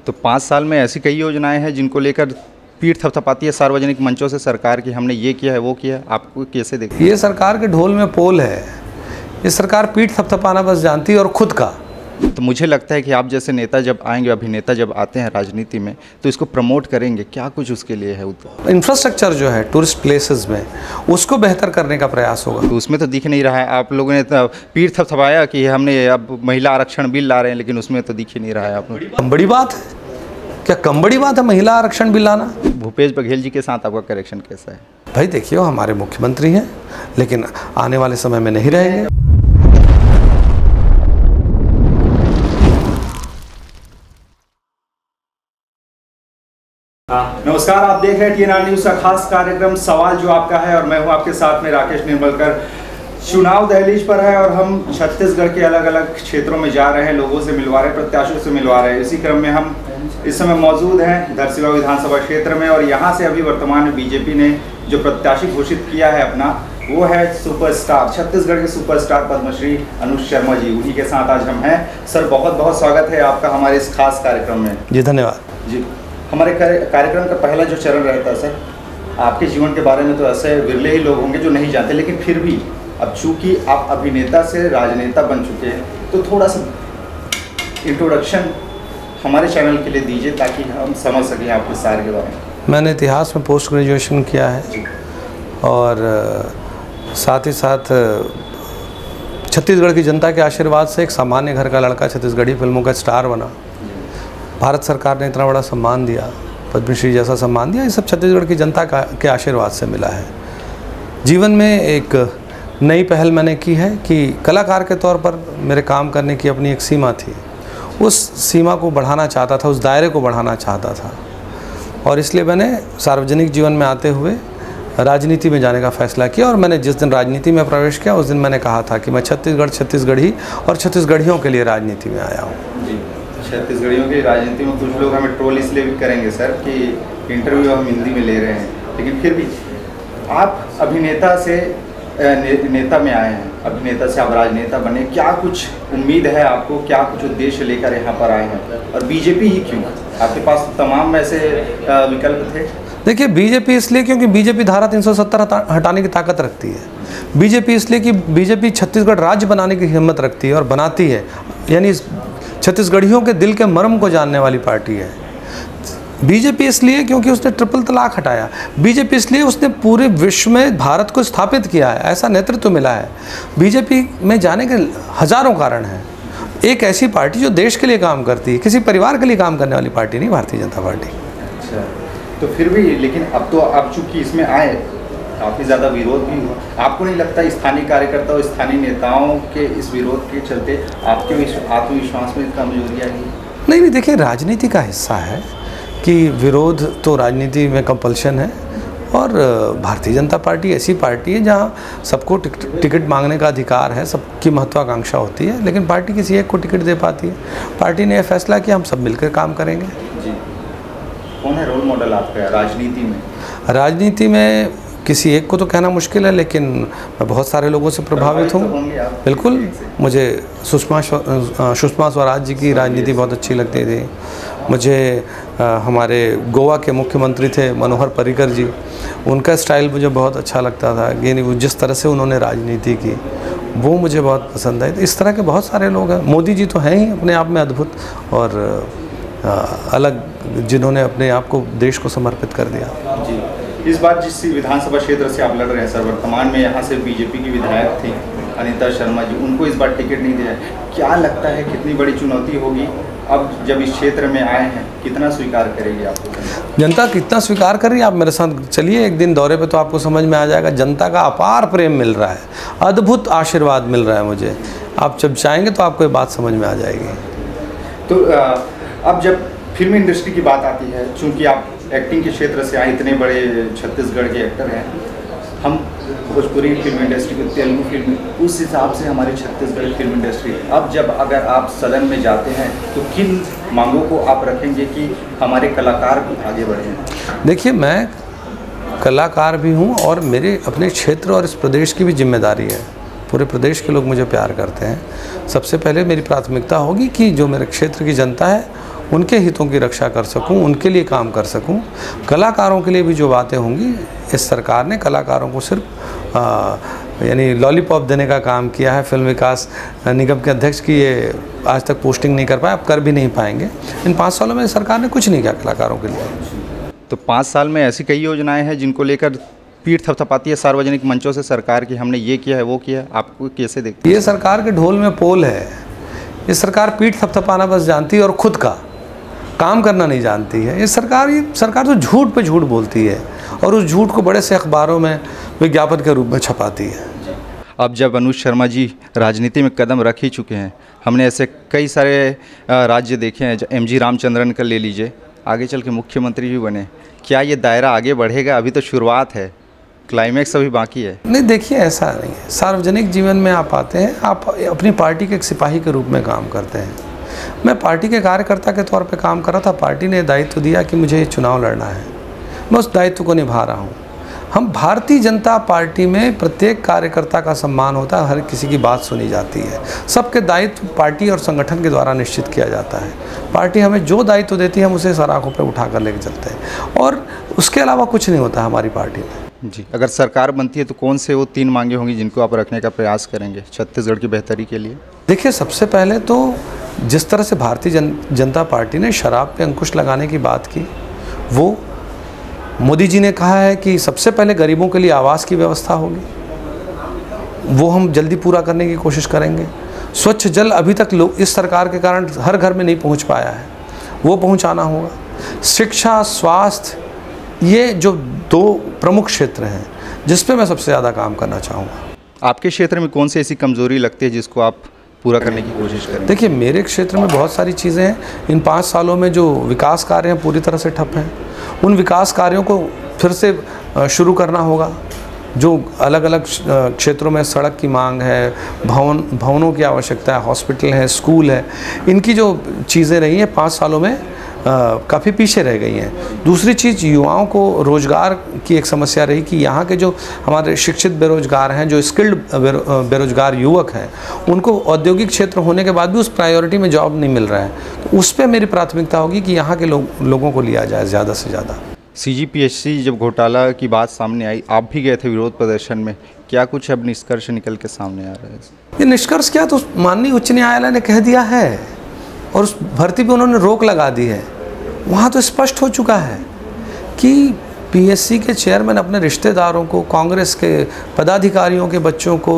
तो 5 साल में ऐसी कई योजनाएं हैं जिनको लेकर पीठ थपथपाती है सार्वजनिक मंचों से सरकार की, हमने ये किया है वो किया है। आपको कैसे देखते हैं? ये सरकार के ढोल में पोल है। ये सरकार पीठ थपथपाना बस जानती है और खुद का। तो मुझे लगता है कि आप जैसे नेता जब आएंगे, अभिनेता जब आते हैं राजनीति में, तो इसको प्रमोट करेंगे, क्या कुछ उसके लिए है? इंफ्रास्ट्रक्चर जो है टूरिस्ट प्लेसेस में, उसको बेहतर करने का प्रयास होगा। तो उसमें तो दिख नहीं रहा है। आप लोगों ने तो पीठ थपथपाया कि हमने अब महिला आरक्षण बिल ला रहे हैं, लेकिन उसमें तो दिख ही नहीं रहा है। आप कम बड़ी बात है क्या? कम बड़ी बात है महिला आरक्षण बिल लाना? भूपेश बघेल जी के साथ आपका कनेक्शन कैसा है? भाई देखिए, वो हमारे मुख्यमंत्री हैं, लेकिन आने वाले समय में नहीं रहेंगे। नमस्कार, आप देख रहे हैं TNR न्यूज़ का खास कार्यक्रम सवाल जो आपका है, और मैं हूं आपके साथ में राकेश निर्मलकर। चुनाव दहलीज पर है और हम छत्तीसगढ़ के अलग अलग क्षेत्रों में जा रहे हैं, लोगों से मिलवा रहे हैं, प्रत्याशियों से मिलवा रहे हैं। इसी क्रम में हम इस समय मौजूद हैं धरसींवा विधानसभा क्षेत्र में, और यहाँ से अभी वर्तमान में बीजेपी ने जो प्रत्याशी घोषित किया है अपना, वो है सुपरस्टार, छत्तीसगढ़ के सुपरस्टार पद्मश्री अनुज शर्मा जी। उन्हीं के साथ आज हम हैं। सर, बहुत बहुत स्वागत है आपका हमारे इस खास कार्यक्रम में। जी धन्यवाद जी। हमारे कार्यक्रम का पहला जो चरण रहता है सर, आपके जीवन के बारे में तो ऐसे विरले ही लोग होंगे जो नहीं जानते, लेकिन फिर भी अब चूंकि आप अभिनेता से राजनेता बन चुके हैं, तो थोड़ा सा इंट्रोडक्शन हमारे चैनल के लिए दीजिए ताकि हम समझ सकें आपके सारे के बारे में। मैंने इतिहास में पोस्ट ग्रेजुएशन किया है और साथ ही साथ छत्तीसगढ़ की जनता के आशीर्वाद से एक सामान्य घर का लड़का छत्तीसगढ़ी फिल्मों का स्टार बना। भारत सरकार ने इतना बड़ा सम्मान दिया, पद्मश्री जैसा सम्मान दिया, ये सब छत्तीसगढ़ की जनता के आशीर्वाद से मिला है। जीवन में एक नई पहल मैंने की है कि कलाकार के तौर पर मेरे काम करने की अपनी एक सीमा थी। उस सीमा को बढ़ाना चाहता था, उस दायरे को बढ़ाना चाहता था, और इसलिए मैंने सार्वजनिक जीवन में आते हुए राजनीति में जाने का फैसला किया। और मैंने जिस दिन राजनीति में प्रवेश किया, उस दिन मैंने कहा था कि मैं छत्तीसगढ़ी और छत्तीसगढ़ियों के लिए राजनीति में आया हूँ। छत्तीसगढ़ियों की राजनीति में कुछ लोग हमें ट्रोल इसलिए भी करेंगे सर कि इंटरव्यू हम हिंदी में ले रहे हैं, लेकिन फिर भी आप अभिनेता से नेता में आए हैं, अभिनेता से आप राजनेता बने। क्या कुछ उम्मीद है आपको, क्या कुछ उद्देश्य लेकर यहाँ पर आए हैं, और बीजेपी ही क्यों? आपके पास तमाम ऐसे विकल्प थे। देखिए, बीजेपी इसलिए क्योंकि बीजेपी धारा 370 हटाने की ताकत रखती है। बीजेपी इसलिए कि बीजेपी छत्तीसगढ़ राज्य बनाने की हिम्मत रखती है और बनाती है, यानी छत्तीसगढ़ियों के दिल के मर्म को जानने वाली पार्टी है। बीजेपी इसलिए क्योंकि उसने ट्रिपल तलाक हटाया। बीजेपी इसलिए उसने पूरे विश्व में भारत को स्थापित किया है, ऐसा नेतृत्व मिला है। बीजेपी में जाने के हजारों कारण हैं। एक ऐसी पार्टी जो देश के लिए काम करती है, किसी परिवार के लिए काम करने वाली पार्टी नहीं भारतीय जनता पार्टी। अच्छा, तो फिर भी लेकिन अब तो आप चूँकि इसमें आए, काफ़ी ज़्यादा विरोध भी हुआ। आपको नहीं लगता स्थानीय कार्यकर्ता और स्थानीय नेताओं के इस विरोध के चलते आपके आत्मविश्वास में कमजोरी आई? नहीं, देखिए, राजनीति का हिस्सा है कि विरोध तो राजनीति में कंपल्शन है, और भारतीय जनता पार्टी ऐसी पार्टी है जहाँ सबको टिकट मांगने का अधिकार है, सबकी महत्वाकांक्षा होती है, लेकिन पार्टी किसी एक को टिकट दे पाती है। पार्टी ने यह फैसला किया हम सब मिलकर काम करेंगे। जी। कौन है रोल मॉडल आपका राजनीति में? राजनीति में किसी एक को तो कहना मुश्किल है, लेकिन मैं बहुत सारे लोगों से प्रभावित हूँ। बिल्कुल, मुझे सुषमा स्वराज जी की राजनीति बहुत अच्छी लगती थी। मुझे हमारे गोवा के मुख्यमंत्री थे मनोहर पर्रिकर जी, उनका स्टाइल मुझे बहुत अच्छा लगता था, यानी जिस तरह से उन्होंने राजनीति की वो मुझे बहुत पसंद आई। तो इस तरह के बहुत सारे लोग हैं। मोदी जी तो हैं ही अपने आप में अद्भुत और अलग, जिन्होंने अपने आप को देश को समर्पित कर दिया। जी। इस बार जिस विधानसभा क्षेत्र से आप लड़ रहे हैं सर, वर्तमान में यहाँ से बीजेपी की विधायक थी अनीता शर्मा जी, उनको इस बार टिकट नहीं दिया। क्या लगता है कितनी बड़ी चुनौती होगी अब जब इस क्षेत्र में आए हैं? कितना स्वीकार करेगी आपको जनता? कितना स्वीकार कर रही है? आप मेरे साथ चलिए एक दिन दौरे पे, तो आपको समझ में आ जाएगा। जनता का अपार प्रेम मिल रहा है, अद्भुत आशीर्वाद मिल रहा है मुझे। आप जब चाहेंगे तो आपको ये बात समझ में आ जाएगी। तो अब जब फिल्म इंडस्ट्री की बात आती है, चूँकि आप एक्टिंग के क्षेत्र से आए, इतने बड़े छत्तीसगढ़ के एक्टर हैं, हम भोजपुरी फिल्म इंडस्ट्री को, तेलुगु फिल्म, उस हिसाब से हमारी छत्तीसगढ़ फिल्म इंडस्ट्री, अब जब अगर आप सदन में जाते हैं तो किन मांगों को आप रखेंगे कि हमारे कलाकार भी आगे बढ़ें? देखिए, मैं कलाकार भी हूँ और मेरे अपने क्षेत्र और इस प्रदेश की भी जिम्मेदारी है। पूरे प्रदेश के लोग मुझे प्यार करते हैं। सबसे पहले मेरी प्राथमिकता होगी कि जो मेरे क्षेत्र की जनता है उनके हितों की रक्षा कर सकूं, उनके लिए काम कर सकूं। कलाकारों के लिए भी जो बातें होंगी, इस सरकार ने कलाकारों को सिर्फ यानी लॉलीपॉप देने का काम किया है। फिल्म विकास निगम के अध्यक्ष की ये आज तक पोस्टिंग नहीं कर पाए, अब कर भी नहीं पाएंगे। इन 5 सालों में सरकार ने कुछ नहीं किया कलाकारों के लिए। तो 5 साल में ऐसी कई योजनाएं हैं जिनको लेकर पीठ थपथपाती है सार्वजनिक मंचों से सरकार की, हमने ये किया है वो किया है, आपको कैसे देखते हैं? ये सरकार के ढोल में पोल है। ये सरकार पीठ थपथपाना बस जानती है और खुद का काम करना नहीं जानती है। ये सरकार तो झूठ पे झूठ बोलती है और उस झूठ को बड़े से अखबारों में विज्ञापन के रूप में छपाती है। अब जब अनुज शर्मा जी राजनीति में कदम रख ही चुके हैं, हमने ऐसे कई सारे राज्य देखे हैं, MG रामचंद्रन का ले लीजिए, आगे चल के मुख्यमंत्री भी बने, क्या ये दायरा आगे बढ़ेगा? अभी तो शुरुआत है, क्लाइमैक्स अभी बाकी है। नहीं, देखिए ऐसा नहीं है। सार्वजनिक जीवन में आप आते हैं, आप अपनी पार्टी के एक सिपाही के रूप में काम करते हैं। मैं पार्टी के कार्यकर्ता के तौर पे काम कर रहा था। पार्टी ने दायित्व दिया कि मुझे ये चुनाव लड़ना है, मैं उस दायित्व को निभा रहा हूँ। हम भारतीय जनता पार्टी में प्रत्येक कार्यकर्ता का सम्मान होता है, हर किसी की बात सुनी जाती है, सबके दायित्व पार्टी और संगठन के द्वारा निश्चित किया जाता है। पार्टी हमें जो दायित्व देती है हम उसे सराखों पर उठा कर लेकर चलते हैं और उसके अलावा कुछ नहीं होता हमारी पार्टी में। जी, अगर सरकार बनती है तो कौन से वो 3 मांगे होंगी जिनको आप रखने का प्रयास करेंगे छत्तीसगढ़ की बेहतरी के लिए? देखिए, सबसे पहले तो जिस तरह से भारतीय जनता पार्टी ने शराब पे अंकुश लगाने की बात की, वो मोदी जी ने कहा है कि सबसे पहले गरीबों के लिए आवास की व्यवस्था होगी, वो हम जल्दी पूरा करने की कोशिश करेंगे। स्वच्छ जल अभी तक लोग इस सरकार के कारण हर घर में नहीं पहुंच पाया है, वो पहुंचाना होगा। शिक्षा, स्वास्थ्य, ये जो 2 प्रमुख क्षेत्र हैं जिस पे मैं सबसे ज़्यादा काम करना चाहूँगा। आपके क्षेत्र में कौन सी ऐसी कमजोरी लगती है जिसको आप पूरा करने की कोशिश करें? देखिए, मेरे क्षेत्र में बहुत सारी चीज़ें हैं। इन 5 सालों में जो विकास कार्य हैं पूरी तरह से ठप हैं। उन विकास कार्यों को फिर से शुरू करना होगा। जो अलग अलग क्षेत्रों में सड़क की मांग है, भवनों की आवश्यकता है, हॉस्पिटल है, स्कूल है, इनकी जो चीज़ें रही हैं 5 सालों में काफ़ी पीछे रह गई हैं। दूसरी चीज़, युवाओं को रोज़गार की एक समस्या रही कि यहाँ के जो हमारे शिक्षित बेरोजगार हैं, जो स्किल्ड बेरोजगार युवक हैं, उनको औद्योगिक क्षेत्र होने के बाद भी उस प्रायोरिटी में जॉब नहीं मिल रहा है। तो उस पर मेरी प्राथमिकता होगी कि यहाँ के लोगों को लिया जाए ज़्यादा से ज़्यादा। CGPSC जब घोटाला की बात सामने आई, आप भी गए थे विरोध प्रदर्शन में, क्या कुछ अब निष्कर्ष निकल के सामने आ रहा है? ये निष्कर्ष क्या, तो माननीय उच्च न्यायालय ने कह दिया है और उस भर्ती पे उन्होंने रोक लगा दी है। वहाँ तो स्पष्ट हो चुका है कि PSC के चेयरमैन अपने रिश्तेदारों को, कांग्रेस के पदाधिकारियों के बच्चों को,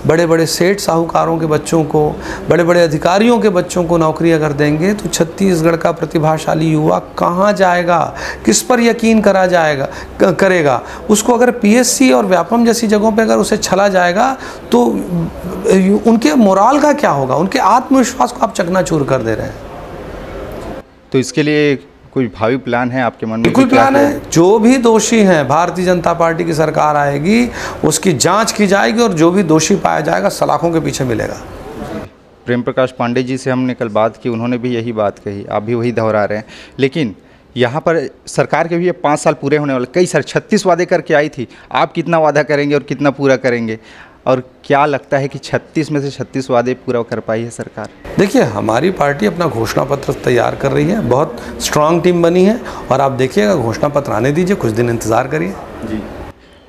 बड़े बड़े सेठ साहूकारों के बच्चों को, बड़े बड़े अधिकारियों के बच्चों को नौकरी अगर देंगे तो छत्तीसगढ़ का प्रतिभाशाली युवा कहाँ जाएगा, किस पर यकीन करेगा? उसको अगर PSC और व्यापम जैसी जगहों पे अगर उसे छला जाएगा तो उनके मोराल का क्या होगा? उनके आत्मविश्वास को आप चकनाचूर कर दे रहे हैं। तो इसके लिए कोई भावी प्लान है आपके मन में? बिल्कुल प्लान है। जो भी दोषी हैं, भारतीय जनता पार्टी की सरकार आएगी, उसकी जांच की जाएगी और जो भी दोषी पाया जाएगा सलाखों के पीछे मिलेगा। प्रेम प्रकाश पांडे जी से हमने कल बात की, उन्होंने भी यही बात कही, आप भी वही दोहरा रहे हैं। लेकिन यहाँ पर सरकार के भी 5 साल पूरे होने वाले, कई सारे 36 वादे करके आई थी, आप कितना वादा करेंगे और कितना पूरा करेंगे? और क्या लगता है कि 36 में से 36 वादे पूरा कर पाई है सरकार? देखिए, हमारी पार्टी अपना घोषणा पत्र तैयार कर रही है, बहुत स्ट्रांग टीम बनी है और आप देखिएगा, घोषणा पत्र आने दीजिए, कुछ दिन इंतज़ार करिए। जी,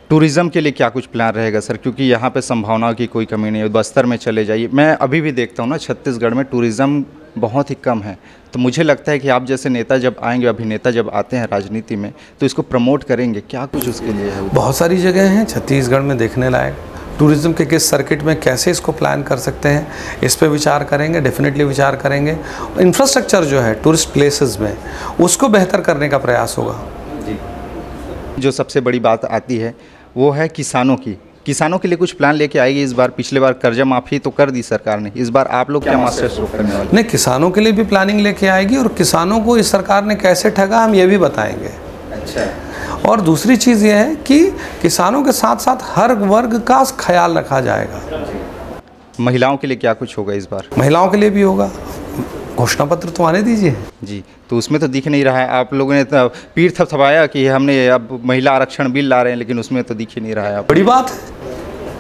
टूरिज़्म के लिए क्या कुछ प्लान रहेगा सर? क्योंकि यहाँ पे संभावनाओं की कोई कमी नहीं है। बस्तर में चले जाइए, मैं अभी भी देखता हूँ ना, छत्तीसगढ़ में टूरिज़्म बहुत ही कम है। तो मुझे लगता है कि आप जैसे नेता जब आएंगे, अभिनेता जब आते हैं राजनीति में, तो इसको प्रमोट करेंगे, क्या कुछ उसके लिए है? बहुत सारी जगह हैं छत्तीसगढ़ में देखने लायक। टूरिज़्म के किस सर्किट में कैसे इसको प्लान कर सकते हैं, इस पे विचार करेंगे, डेफिनेटली विचार करेंगे। इंफ्रास्ट्रक्चर जो है टूरिस्ट प्लेसेस में, उसको बेहतर करने का प्रयास होगा। जी, जो सबसे बड़ी बात आती है वो है किसानों की। किसानों के लिए कुछ प्लान लेके आएगी इस बार? पिछले बार कर्जा माफ़ी तो कर दी सरकार ने, इस बार आप लोग क्या मास्टर स्ट्रोक करने वाले? नहीं, किसानों के लिए भी प्लानिंग लेके आएगी और किसानों को इस सरकार ने कैसे ठगा हम ये भी बताएंगे। अच्छा। और दूसरी चीज़ ये है कि किसानों के साथ साथ हर वर्ग का ख्याल रखा जाएगा। महिलाओं के लिए क्या कुछ होगा इस बार? महिलाओं के लिए भी होगा, घोषणा पत्र तो आने दीजिए। जी, तो उसमें तो दिख नहीं रहा है। आप लोगों ने पीठ थपथपाया कि हमने अब महिला आरक्षण बिल ला रहे हैं, लेकिन उसमें तो दिख ही नहीं रहा है। बड़ी बात है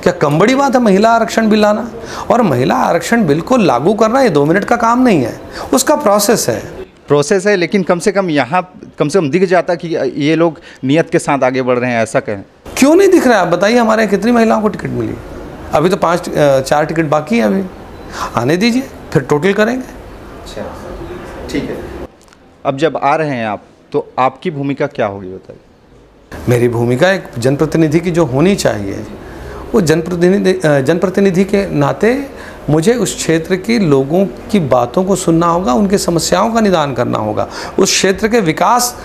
क्या? कम बड़ी बात है महिला आरक्षण बिल लाना? और महिला आरक्षण बिल को लागू करना ये 2 मिनट का काम नहीं है, उसका प्रोसेस है। प्रोसेस है, लेकिन कम से कम यहाँ कम से कम दिख जाता कि ये लोग नियत के साथ आगे बढ़ रहे हैं, ऐसा कहें। क्यों नहीं दिख रहा है? आप बताइए, हमारे यहाँ कितनी महिलाओं को टिकट मिली? अभी तो 4 टिकट बाकी हैं, अभी आने दीजिए, फिर टोटल करेंगे। अच्छा, ठीक है। अब जब आ रहे हैं आप, तो आपकी भूमिका क्या होगी बताइए? मेरी भूमिका एक जनप्रतिनिधि की जो होनी चाहिए, वो जनप्रतिनिधि के नाते मुझे उस क्षेत्र के लोगों की बातों को सुनना होगा, उनकी समस्याओं का निदान करना होगा, उस क्षेत्र के विकास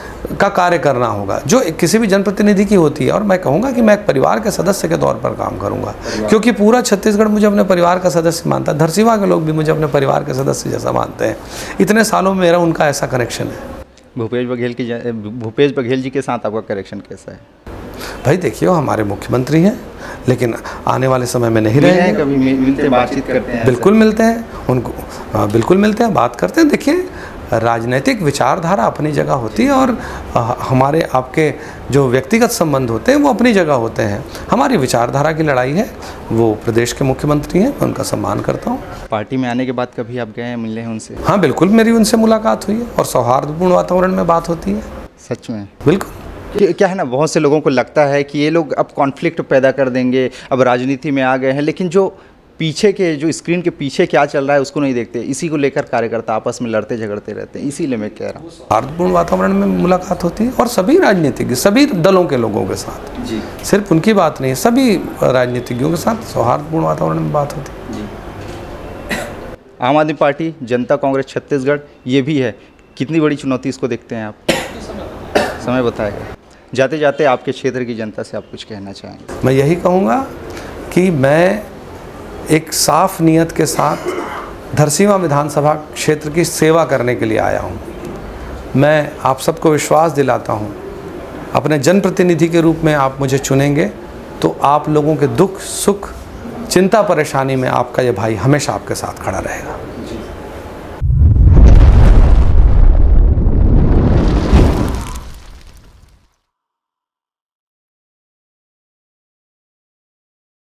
का कार्य करना होगा जो किसी भी जनप्रतिनिधि की होती है। और मैं कहूँगा कि मैं एक परिवार के सदस्य के तौर पर काम करूँगा, क्योंकि पूरा छत्तीसगढ़ मुझे अपने परिवार का सदस्य मानता है। धरसीवा के लोग भी मुझे अपने परिवार के सदस्य जैसा मानते हैं। इतने सालों में मेरा उनका ऐसा कनेक्शन है। भूपेश बघेल जी के साथ आपका कनेक्शन कैसा है? भाई देखिए, वो हमारे मुख्यमंत्री हैं, लेकिन आने वाले समय में नहीं रहेंगे। कभी मिलते, बातचीत करते हैं? बिल्कुल मिलते हैं उनको, बिल्कुल मिलते हैं, बात करते हैं। देखिए, राजनीतिक विचारधारा अपनी जगह होती है और हमारे आपके जो व्यक्तिगत संबंध होते हैं वो अपनी जगह होते हैं। हमारी विचारधारा की लड़ाई है। वो प्रदेश के मुख्यमंत्री हैं, मैं उनका सम्मान करता हूँ। पार्टी में आने के बाद कभी आप गए हैं, मिले हैं उनसे? हाँ बिल्कुल, मेरी उनसे मुलाकात हुई है और सौहार्दपूर्ण वातावरण में बात होती है। सच में? बिल्कुल। क्या है ना, बहुत से लोगों को लगता है कि ये लोग अब कॉन्फ्लिक्ट पैदा कर देंगे, अब राजनीति में आ गए हैं, लेकिन जो पीछे के, जो स्क्रीन के पीछे क्या चल रहा है उसको नहीं देखते। इसी को लेकर कार्यकर्ता आपस में लड़ते झगड़ते रहते हैं, इसीलिए मैं कह रहा हूँ। सौहार्दपूर्ण वातावरण में मुलाकात होती है और सभी राजनीतिक, सभी दलों के लोगों के साथ जी, सिर्फ उनकी बात नहीं है, सभी राजनीतिज्ञों के साथ सौहार्दपूर्ण वातावरण में बात होती है जी। आम आदमी पार्टी, जनता कांग्रेस छत्तीसगढ़, ये भी है। कितनी बड़ी चुनौती इसको देखते हैं आप? समय बताएगा। जाते जाते आपके क्षेत्र की जनता से आप कुछ कहना चाहेंगे? मैं यही कहूँगा कि मैं एक साफ नियत के साथ धरसीवा विधानसभा क्षेत्र की सेवा करने के लिए आया हूँ। मैं आप सबको विश्वास दिलाता हूँ, अपने जनप्रतिनिधि के रूप में आप मुझे चुनेंगे तो आप लोगों के दुख सुख, चिंता परेशानी में आपका ये भाई हमेशा आपके साथ खड़ा रहेगा।